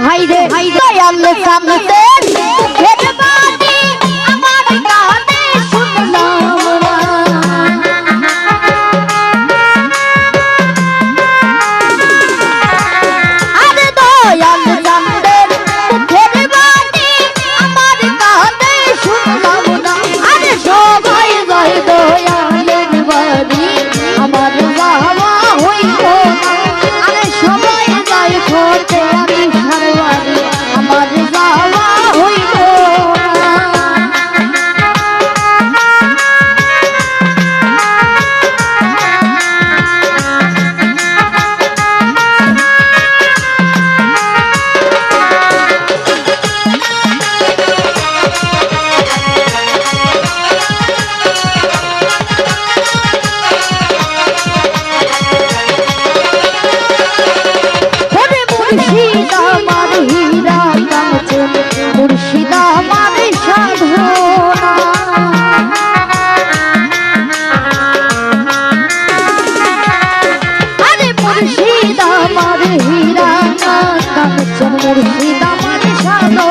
ভাই রে দয়াল সামনে খেতে পারি আমার কানে শুনলাম না আরে দয়াল সামনে খেতে পারি আমার কানে শুনলাম না আরে সবাই যায় দয়ালের বাড়ি আমার বাবা হইল না আরে সবাই যায় ঘরে আমি সারবাড়ি আমার বাবা হইল মুর্শিদা মানে সাধনা আরে মুর্শিদা মানে হীরা কাঞ্চন মুর্শিদা মানে সাধনা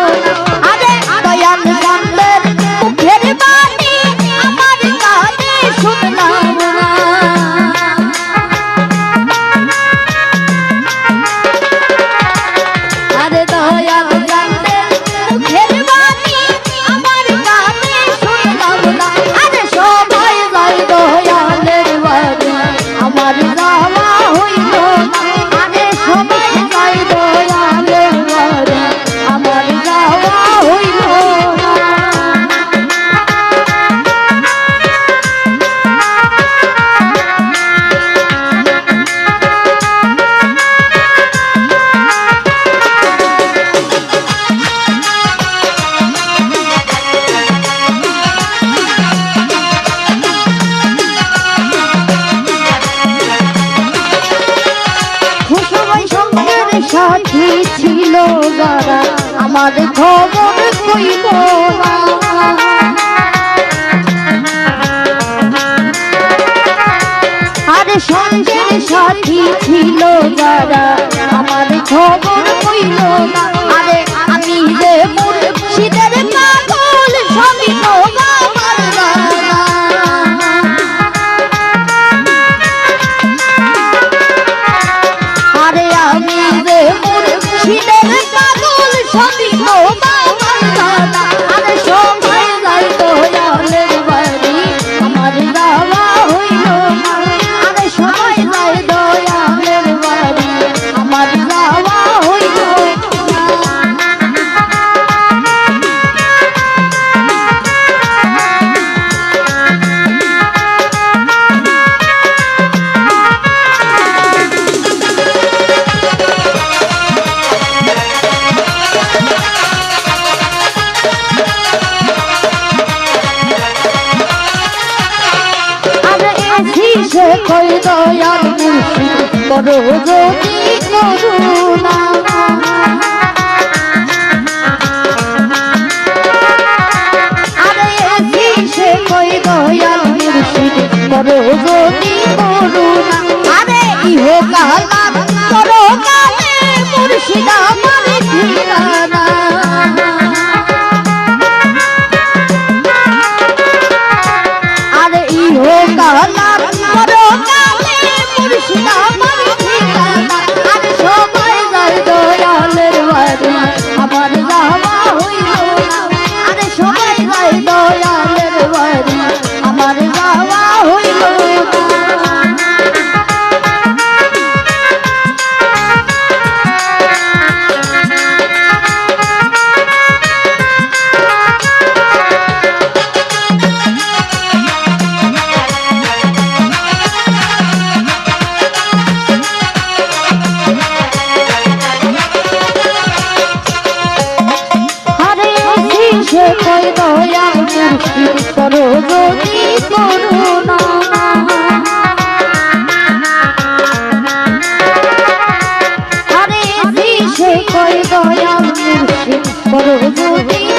আরে দয়াল সামনের মুখের বাণী আমার কানে শুনলাম না আরে দয়াল সাথী ছিল যারা আমার খবর কইব না আরে সঙ্গের সাথী ছিল যারা আমার খবর কইল না আরে আমি যে মুর্শিদের পাগল সবই তো আমার জানা আরে আমি যে মুর্শিদের পাগল সবই তো আমার জানা আরে সবাই যাই দয়ালের বাড়ি আমার যাওয়া হইল না আরে সবাই যাই দয়ালের বাড়ি আমার যাওয়া হইল সে কই দয়াল মুর্শিদ করো যদি করুণা আরে সে কই দয়াল মুর্শিদ করো যদি করুণা আরে ইহো কালা করো কালে মুর্শিদ আমার ঠিকানা আরে ইহো কালা সবাই যায় দয়ালের বাড়ি আমার যাওয়া হইল না আরে সবাই যায় দয়ালের বাড়ি আমার যাওয়া হইল সে কই দয়াল মুর্শিদ করো যদি করুণা আরে সে কই দয়াল মুর্শিদ করো যদি